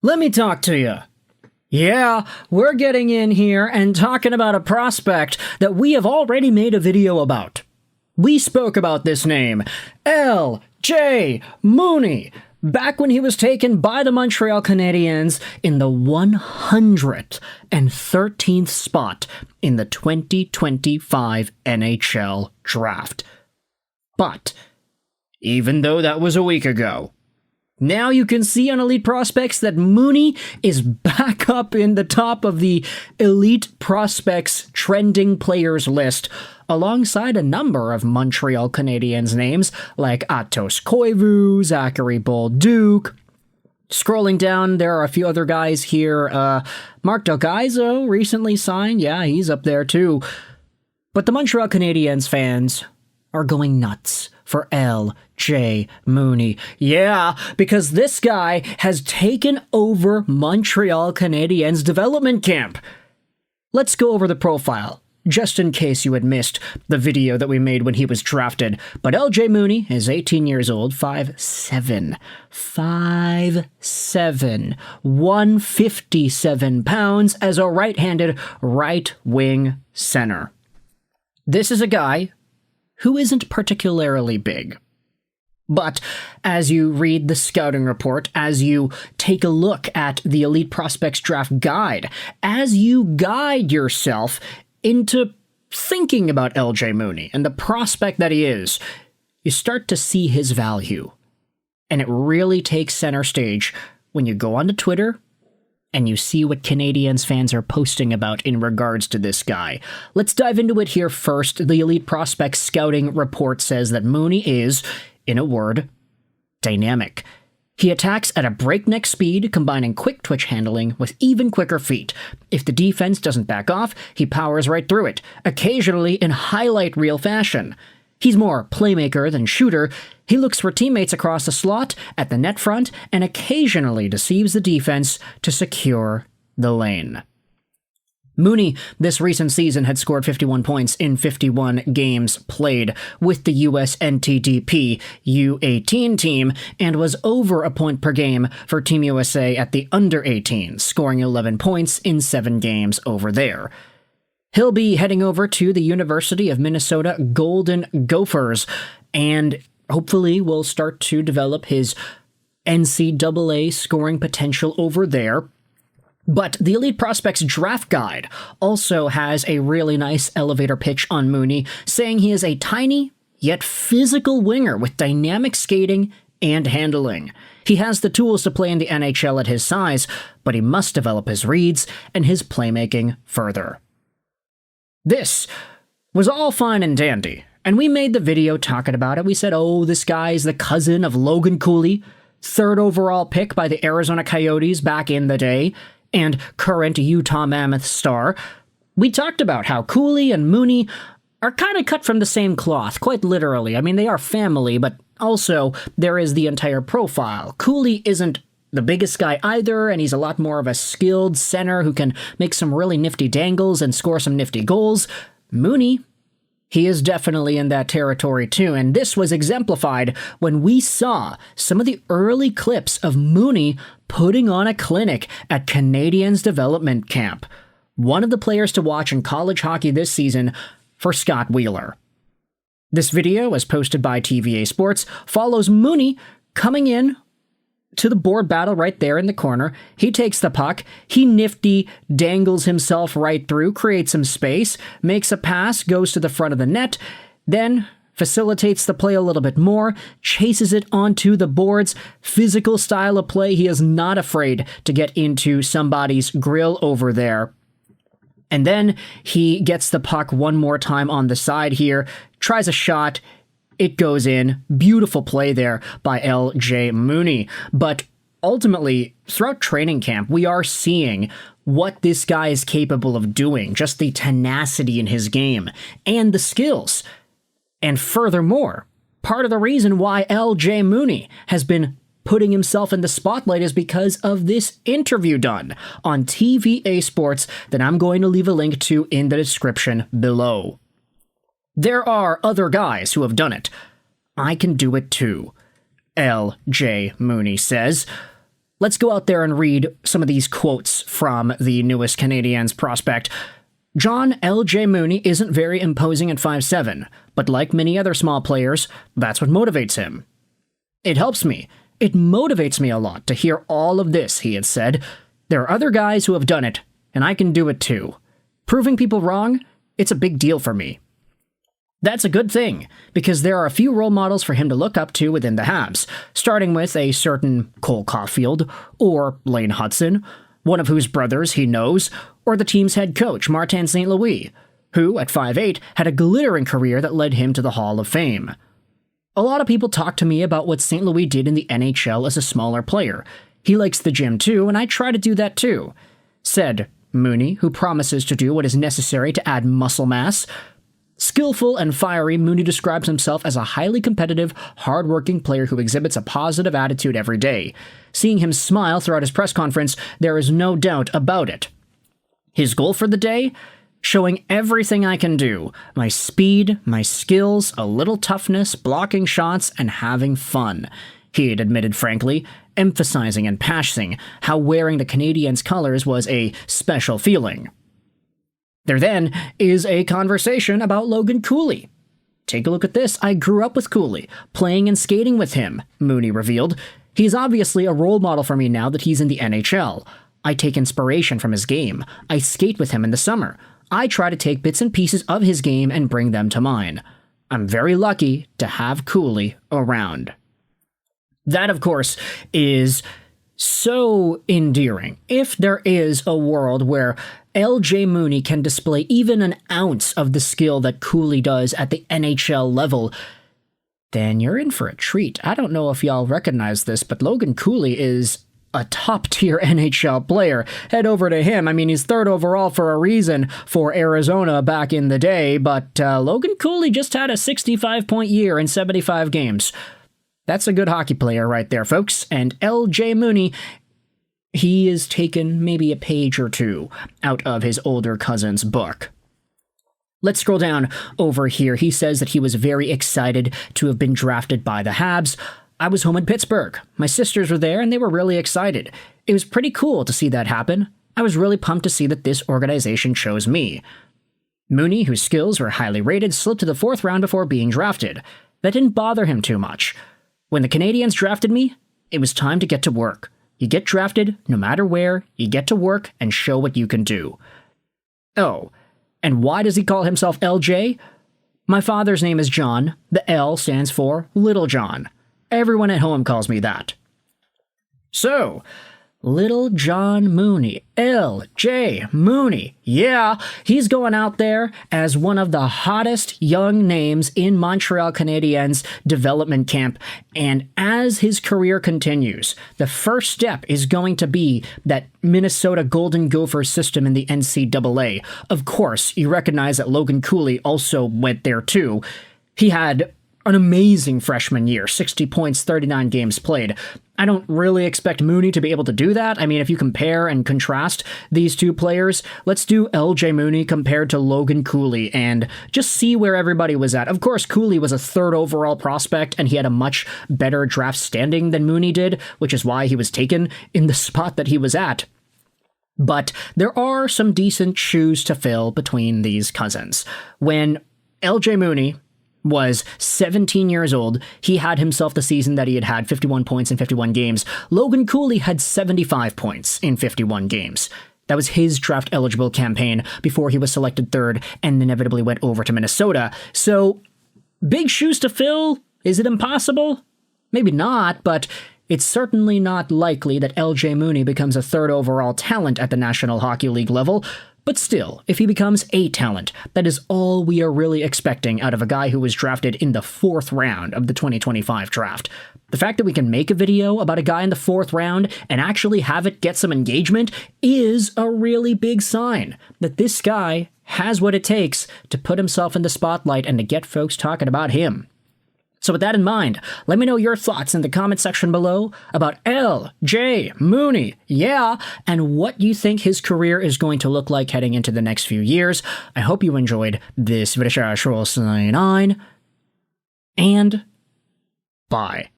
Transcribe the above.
Let me talk to you. Yeah, we're getting in here and talking about a prospect that we have already made a video about. We spoke about this name, LJ Mooney, back when he was taken by the Montreal Canadiens in the 113th spot in the 2025 NHL Draft. But, even though that was a week ago, now you can see on Elite Prospects that Mooney is back up in the top of the Elite Prospects trending players list, alongside a number of Montreal Canadiens names like Atos Koivu, Zachary Bolduc. Scrolling down, there are a few other guys here. Mrtka recently signed. Yeah, he's up there too. But the Montreal Canadiens fans are going nuts for LJ Mooney. Yeah, because this guy has taken over Montreal Canadiens development camp. Let's go over the profile, just in case you had missed the video that we made when he was drafted. But LJ Mooney is 18 years old, 5'7", 157 pounds as a right-handed right-wing center. This is a guy who isn't particularly big. But as you read the scouting report, as you take a look at the Elite Prospects Draft Guide, as you guide yourself into thinking about LJ Mooney and the prospect that he is, you start to see his value. And it really takes center stage when you go onto Twitter and you see what Canadiens fans are posting about in regards to this guy. Let's dive into it here first. The Elite Prospects Scouting Report says that Mooney is, in a word, dynamic. He attacks at a breakneck speed, combining quick twitch handling with even quicker feet. If the defense doesn't back off, he powers right through it, occasionally in highlight reel fashion. He's more playmaker than shooter. He looks for teammates across the slot, at the net front, and occasionally deceives the defense to secure the lane. Mooney, this recent season, had scored 51 points in 51 games played with the US NTDP U18 team and was over a point per game for Team USA at the under-18, scoring 11 points in 7 games over there. He'll be heading over to the University of Minnesota Golden Gophers, and hopefully will start to develop his NCAA scoring potential over there. But the Elite Prospects Draft Guide also has a really nice elevator pitch on Mooney, saying he is a tiny yet physical winger with dynamic skating and handling. He has the tools to play in the NHL at his size, but he must develop his reads and his playmaking further. This was all fine and dandy, and we made the video talking about it. We said, oh, this guy's the cousin of Logan Cooley, 3rd overall pick by the Arizona Coyotes back in the day, and current Utah Mammoth star. We talked about how Cooley and Mooney are kind of cut from the same cloth, quite literally. I mean, they are family, but also there is the entire profile. Cooley isn't the biggest guy either, and he's a lot more of a skilled center who can make some really nifty dangles and score some nifty goals. Mooney, he is definitely in that territory too, and this was exemplified when we saw some of the early clips of Mooney putting on a clinic at Canadiens development camp. One of the players to watch in college hockey this season for Scott Wheeler. This video, was posted by TVA Sports, follows Mooney coming in to the board battle right there in the corner. He takes the puck, he nifty dangles himself right through, creates some space, makes a pass, goes to the front of the net, then facilitates the play a little bit more, chases it onto the boards. Physical style of play. He is not afraid to get into somebody's grill over there. And then he gets the puck one more time on the side here, tries a shot. It goes in. Beautiful play there by LJ Mooney. But ultimately, throughout training camp, we are seeing what this guy is capable of doing, just the tenacity in his game and the skills. And furthermore, part of the reason why LJ Mooney has been putting himself in the spotlight is because of this interview done on TVA Sports that I'm going to leave a link to in the description below. There are other guys who have done it. I can do it too, LJ Mooney says. Let's go out there and read some of these quotes from the newest Canadiens prospect. John LJ Mooney isn't very imposing at 5'7", but like many other small players, that's what motivates him. It helps me. It motivates me a lot to hear all of this, he had said. There are other guys who have done it, and I can do it too. Proving people wrong, it's a big deal for me. That's a good thing, because there are a few role models for him to look up to within the Habs, starting with a certain Cole Caufield, or Lane Hutson, one of whose brothers he knows, or the team's head coach, Martin St. Louis, who, at 5'8", had a glittering career that led him to the Hall of Fame. A lot of people talk to me about what St. Louis did in the NHL as a smaller player. He likes the gym too, and I try to do that too, said Mooney, who promises to do what is necessary to add muscle mass. Skillful and fiery, Mooney describes himself as a highly competitive, hard-working player who exhibits a positive attitude every day. Seeing him smile throughout his press conference, there is no doubt about it. His goal for the day? Showing everything I can do. My speed, my skills, a little toughness, blocking shots, and having fun. He had admitted frankly, emphasizing and passing how wearing the Canadiens' colors was a special feeling. There then is a conversation about Logan Cooley. Take a look at this. I grew up with Cooley, playing and skating with him, Mooney revealed. He's obviously a role model for me now that he's in the NHL. I take inspiration from his game. I skate with him in the summer. I try to take bits and pieces of his game and bring them to mine. I'm very lucky to have Cooley around. That, of course, is so endearing. If there is a world where LJ Mooney can display even an ounce of the skill that Cooley does at the NHL level, then you're in for a treat. I don't know if y'all recognize this, but Logan Cooley is a top-tier NHL player. Head over to him. I mean, he's third overall for a reason for Arizona back in the day, but Logan Cooley just had a 65-point year in 75 games. That's a good hockey player right there, folks. And LJ Mooney, he has taken maybe a page or two out of his older cousin's book. Let's scroll down over here. He says that he was very excited to have been drafted by the Habs. I was home in Pittsburgh. My sisters were there and they were really excited. It was pretty cool to see that happen. I was really pumped to see that this organization chose me. Mooney, whose skills were highly rated, slipped to the 4th round before being drafted. That didn't bother him too much. When the Canadiens drafted me, it was time to get to work. You get drafted, no matter where, you get to work and show what you can do. Oh, and why does he call himself LJ? My father's name is John. The L stands for Little John. Everyone at home calls me that. So, Little John Mooney, LJ Mooney. Yeah, he's going out there as one of the hottest young names in Montreal Canadiens development camp. And as his career continues, the first step is going to be that Minnesota Golden Gophers system in the NCAA. Of course, you recognize that Logan Cooley also went there too. He had an amazing freshman year, 60 points, 39 games played. I don't really expect Mooney to be able to do that. I mean, if you compare and contrast these two players, let's do LJ Mooney compared to Logan Cooley and just see where everybody was at. Of course, Cooley was a 3rd overall prospect and he had a much better draft standing than Mooney did, which is why he was taken in the spot that he was at. But there are some decent shoes to fill between these cousins. When LJ Mooney was 17 years old, he had himself the season that he had 51 points in 51 games. Logan Cooley had 75 points in 51 games. That was his draft-eligible campaign before he was selected 3rd and inevitably went over to Minnesota. So, big shoes to fill? Is it impossible? Maybe not, but it's certainly not likely that LJ Mooney becomes a 3rd overall talent at the National Hockey League level. But still, if he becomes a talent, that is all we are really expecting out of a guy who was drafted in the 4th round of the 2025 draft. The fact that we can make a video about a guy in the 4th round and actually have it get some engagement is a really big sign that this guy has what it takes to put himself in the spotlight and to get folks talking about him. So with that in mind, let me know your thoughts in the comment section below about LJ Mooney, yeah, and what you think his career is going to look like heading into the next few years. I hope you enjoyed this video, and bye.